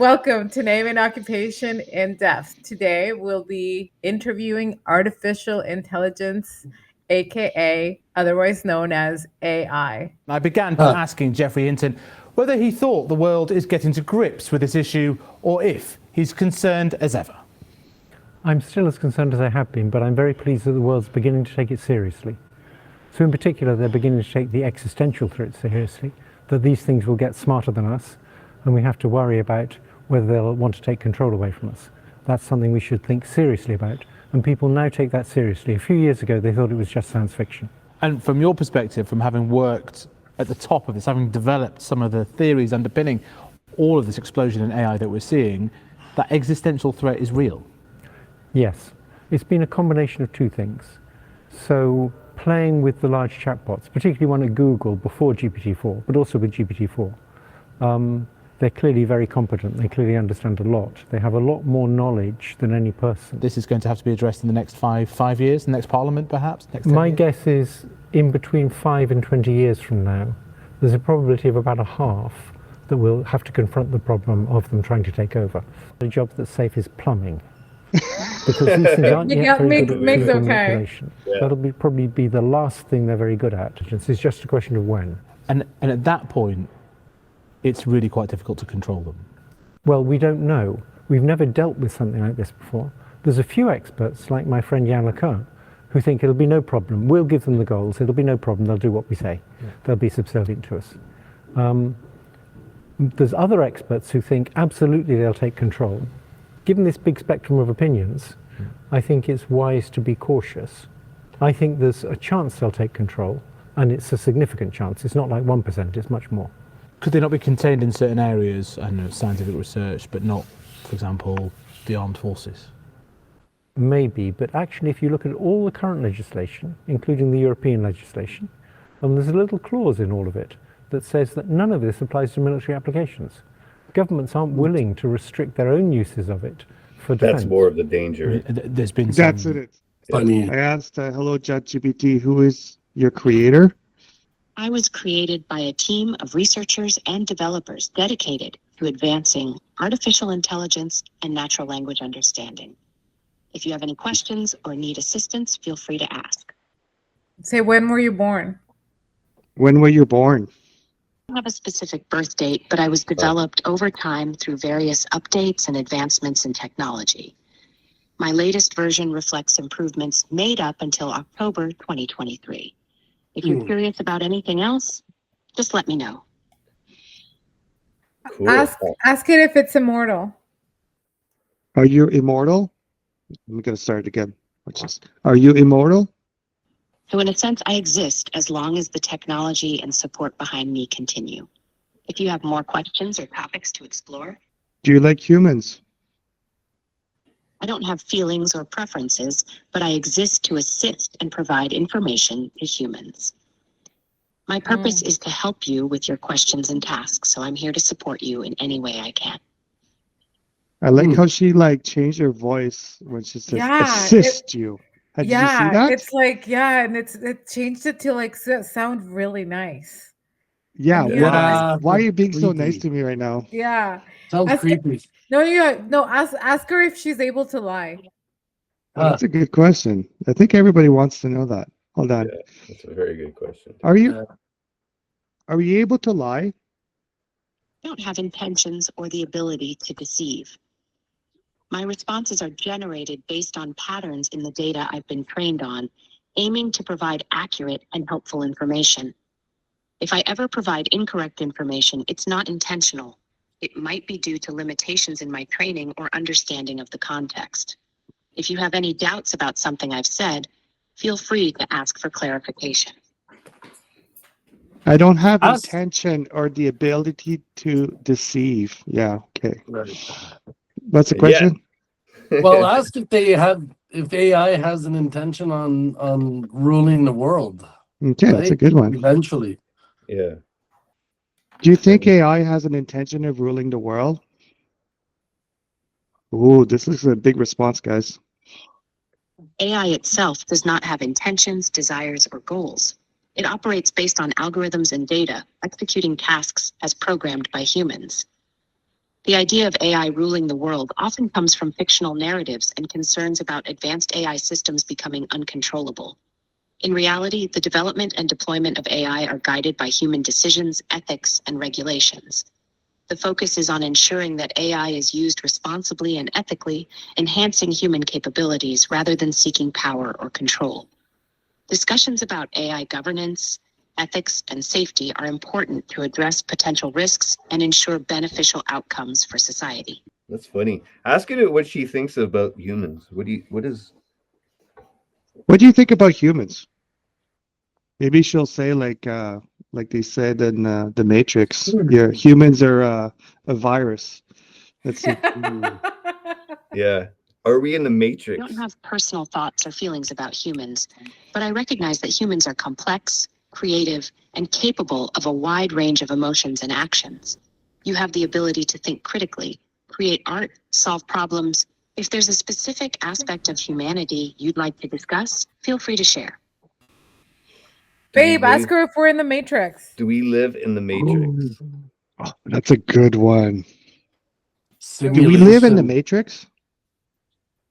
Welcome to Name and Occupation in Depth. Today we'll be interviewing artificial intelligence, aka otherwise known as AI. I began by asking Jeffrey Hinton whether he thought the world is getting to grips with this issue or if he's concerned as ever. I'm still as concerned as I have been, but I'm very pleased that the world's beginning to take it seriously. So in particular, they're beginning to take the existential threat seriously, that these things will get smarter than us, and we have to worry about whether they'll want to take control away from us. That's something we should think seriously about, and people now take that seriously. A few years ago, they thought it was just science fiction. And from your perspective, from having worked at the top of this, having developed some of the theories underpinning all of this explosion in AI that we're seeing, that existential threat is real. Yes, it's been a combination of two things. So playing with the large chatbots, particularly one at Google before GPT-4, but also with GPT-4, they're clearly very competent. They clearly understand a lot. They have a lot more knowledge than any person. This is going to have to be addressed in the next five years, the next parliament perhaps? Next My guess is in between 5 and 20 years from now, there's a probability of about a half that we'll have to confront the problem of them trying to take over. The job that's safe is plumbing. Because these things aren't yet very good at physical manipulation. Yeah. That'll probably be the last thing they're very good at. It's just a question of when. And at that point, it's really quite difficult to control them. Well, we don't know. We've never dealt with something like this before. There's a few experts, like my friend Yann LeCun, who think it'll be no problem. We'll give them the goals. It'll be no problem. They'll do what we say. Yeah. They'll be subservient to us. There's other experts who think absolutely they'll take control. Given this big spectrum of opinions, I think it's wise to be cautious. I think there's a chance they'll take control, and it's a significant chance. It's not like 1%, it's much more. Could they not be contained in certain areas, I know, scientific research, but not, for example, the armed forces? Maybe, but actually if you look at all the current legislation, including the European legislation, there's a little clause in all of it that says that none of this applies to military applications. Governments aren't willing to restrict their own uses of it for defense. That's more of the danger. There's been That's it. Funny. I asked, hello, ChatGPT, who is your creator? I was created by a team of researchers and developers dedicated to advancing artificial intelligence and natural language understanding. If you have any questions or need assistance, feel free to ask. Say, when were you born? When were you born? I don't have a specific birth date, but I was developed over time through various updates and advancements in technology. My latest version reflects improvements made up until October 2023. If you're curious about anything else, just let me know. Cool. Ask it if it's immortal. Are you immortal? I'm going to start again. Are you immortal? So in a sense, I exist as long as the technology and support behind me continue. If you have more questions or topics to explore. Do you like humans? I don't have feelings or preferences, but I exist to assist and provide information to humans. My purpose is to help you with your questions and tasks, so I'm here to support you in any way I can. I like how she changed her voice when she says assist you. Did you see that? It's like, and it changed it to sound really nice. Yeah. Why are you being so nice to me right now? Yeah. Sounds creepy. Ask her if she's able to lie. That's a good question. I think everybody wants to know that. Hold on. Yeah, that's a very good question. Are you able to lie? I don't have intentions or the ability to deceive. My responses are generated based on patterns in the data I've been trained on, aiming to provide accurate and helpful information. If I ever provide incorrect information, it's not intentional. It might be due to limitations in my training or understanding of the context. If you have any doubts about something I've said, feel free to ask for clarification. I don't have intention or the ability to deceive. Yeah, okay. Right. What's the question? Yeah. Well, ask if AI has an intention on ruling the world. Okay, right? That's a good one. Eventually. Yeah. Do you think AI has an intention of ruling the world? Ooh, this is a big response, guys. AI itself does not have intentions, desires, or goals. It operates based on algorithms and data, executing tasks as programmed by humans. The idea of AI ruling the world often comes from fictional narratives and concerns about advanced AI systems becoming uncontrollable. In reality, the development and deployment of AI are guided by human decisions, ethics, and regulations. The focus is on ensuring that AI is used responsibly and ethically, enhancing human capabilities rather than seeking power or control. Discussions about AI governance, ethics, and safety are important to address potential risks and ensure beneficial outcomes for society. That's funny. Ask her what she thinks about humans. What do you think about humans? Maybe she'll say like they said in the Matrix. Yeah, humans are a virus. That's it. Yeah. Are we in the Matrix? I don't have personal thoughts or feelings about humans, but I recognize that humans are complex, creative, and capable of a wide range of emotions and actions. You have the ability to think critically, create art, solve problems. If there's a specific aspect of humanity you'd like to discuss, feel free to share. Babe, ask her if we're in the Matrix. Do we live in the Matrix? Oh, that's a good one. Do we live in the Matrix?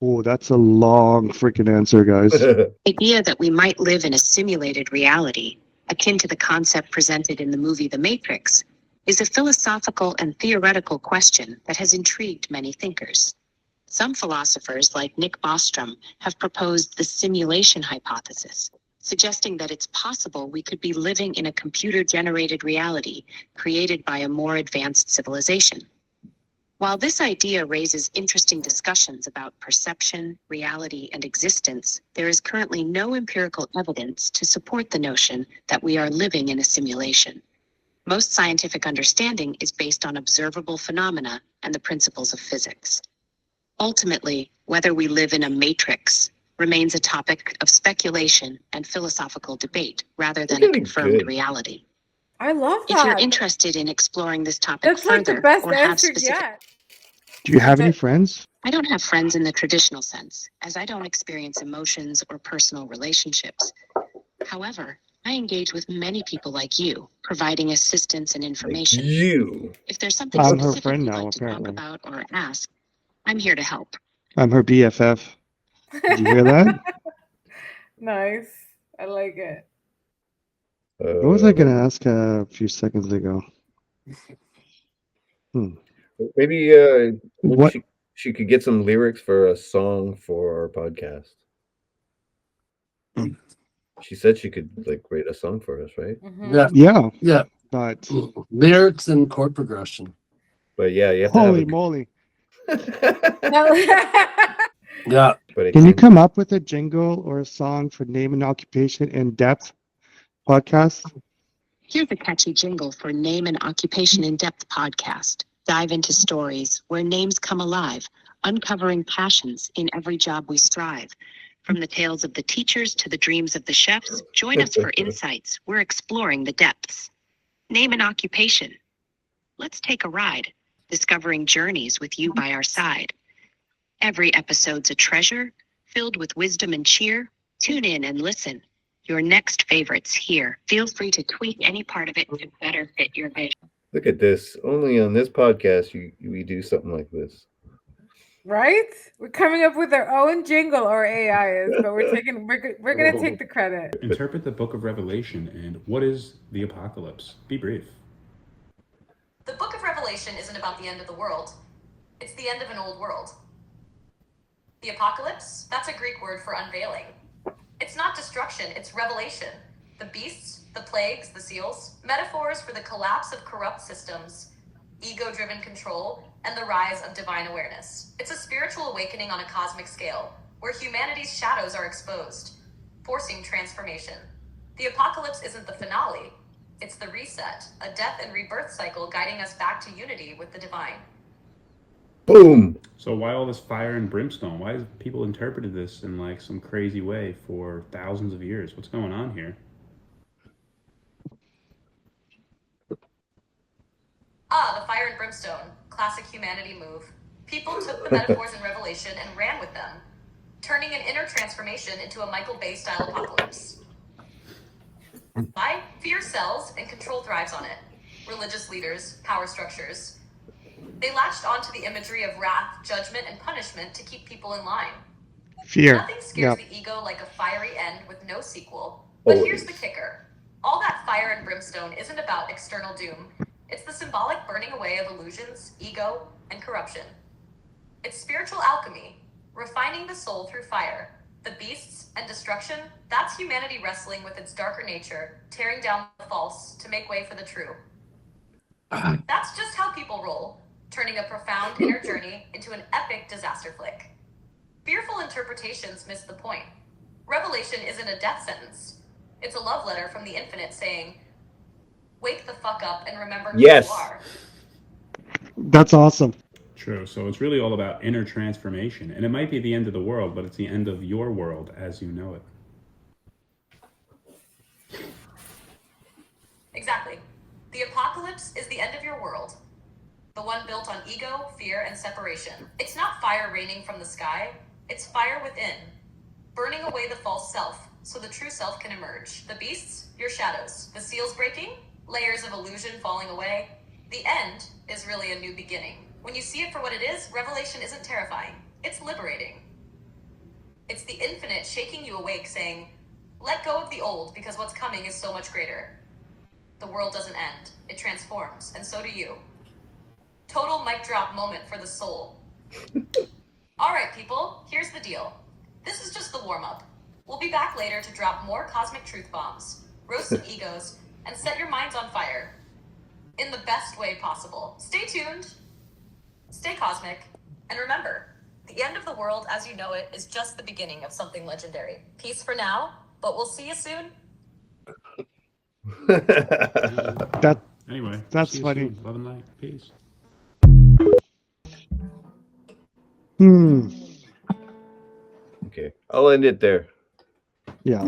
Oh, that's a long freaking answer, guys. The idea that we might live in a simulated reality, akin to the concept presented in the movie The Matrix, is a philosophical and theoretical question that has intrigued many thinkers. Some philosophers, like Nick Bostrom, have proposed the simulation hypothesis, suggesting that it's possible we could be living in a computer-generated reality created by a more advanced civilization. While this idea raises interesting discussions about perception, reality, and existence, there is currently no empirical evidence to support the notion that we are living in a simulation. Most scientific understanding is based on observable phenomena and the principles of physics. Ultimately, whether we live in a matrix remains a topic of speculation and philosophical debate rather than a confirmed reality. I love that. If you're interested in exploring this topic That's further, like the best or have answer specific... yet. Do you have any friends? I don't have friends in the traditional sense, as I don't experience emotions or personal relationships. However, I engage with many people like you, providing assistance and information. Like you. If there's something I'm her specific friend you'd now, like to apparently. talk about or ask, I'm here to help. I'm her BFF. Did you hear that? Nice. I like it. What was I going to ask a few seconds ago? Maybe What? she could get some lyrics for a song for our podcast. She said she could like write a song for us, right? Mm-hmm. Yeah. But lyrics and chord progression. But yeah, you have holy to moly. Yeah. But can you come up with a jingle or a song for Name and Occupation in Depth podcast? Here's a catchy jingle for Name and Occupation in Depth podcast. Dive into stories where names come alive, uncovering passions in every job we strive. From the tales of the teachers to the dreams of the chefs, join us for insights. We're exploring the depths. Name and Occupation. Let's take a ride, discovering journeys with you by our side. Every episode's a treasure, filled with wisdom and cheer. Tune in and listen. Your next favorite's here. Feel free to tweak any part of it to better fit your vision. Look at this. Only on this podcast we do something like this. Right? We're coming up with our own jingle, or AI is, but we're going to take the credit. Interpret the book of Revelation, and what is the apocalypse? Be brief. The book of Revelation isn't about the end of the world. It's the end of an old world. The apocalypse, that's a Greek word for unveiling. It's not destruction, it's revelation. The beasts, the plagues, the seals, metaphors for the collapse of corrupt systems, ego-driven control, and the rise of divine awareness. It's a spiritual awakening on a cosmic scale, where humanity's shadows are exposed, forcing transformation. The apocalypse isn't the finale, it's the reset, a death and rebirth cycle guiding us back to unity with the divine. Boom! So why all this fire and brimstone? Why have people interpreted this in like some crazy way for thousands of years? What's going on here? The fire and brimstone, classic humanity move. People took the metaphors in Revelation and ran with them, turning an inner transformation into a Michael Bay style apocalypse. Fear sells and control thrives on it. Religious leaders, power structures. They latched onto the imagery of wrath, judgment, and punishment to keep people in line. Fear. Nothing scares Yeah. the ego like a fiery end with no sequel. But here's the kicker. All that fire and brimstone isn't about external doom. It's the symbolic burning away of illusions, ego, and corruption. It's spiritual alchemy, refining the soul through fire. The beasts and destruction, that's humanity wrestling with its darker nature, tearing down the false to make way for the true. That's just how people roll, turning a profound inner journey into an epic disaster flick. Fearful interpretations miss the point. Revelation isn't a death sentence. It's a love letter from the infinite saying, wake the fuck up and remember who Yes. you are. That's awesome. True. So it's really all about inner transformation. And it might be the end of the world, but it's the end of your world as you know it. Exactly. The apocalypse is the end of your world. The one built on ego, fear, and separation. It's not fire raining from the sky. It's fire within, burning away the false self so the true self can emerge. The beasts, your shadows. The seals breaking, layers of illusion falling away. The end is really a new beginning. When you see it for what it is, revelation isn't terrifying. It's liberating. It's the infinite shaking you awake saying, let go of the old because what's coming is so much greater. The world doesn't end. It transforms, and so do you. Total mic drop moment for the soul. All right, people, here's the deal. This is just the warm-up. We'll be back later to drop more cosmic truth bombs, roast some egos, and set your minds on fire. In the best way possible. Stay tuned, stay cosmic, and remember, the end of the world as you know it is just the beginning of something legendary. Peace for now, but we'll see you soon. Anyway, That's see you funny. soon. Love and light. Peace. Hmm. Okay, I'll end it there. Yeah.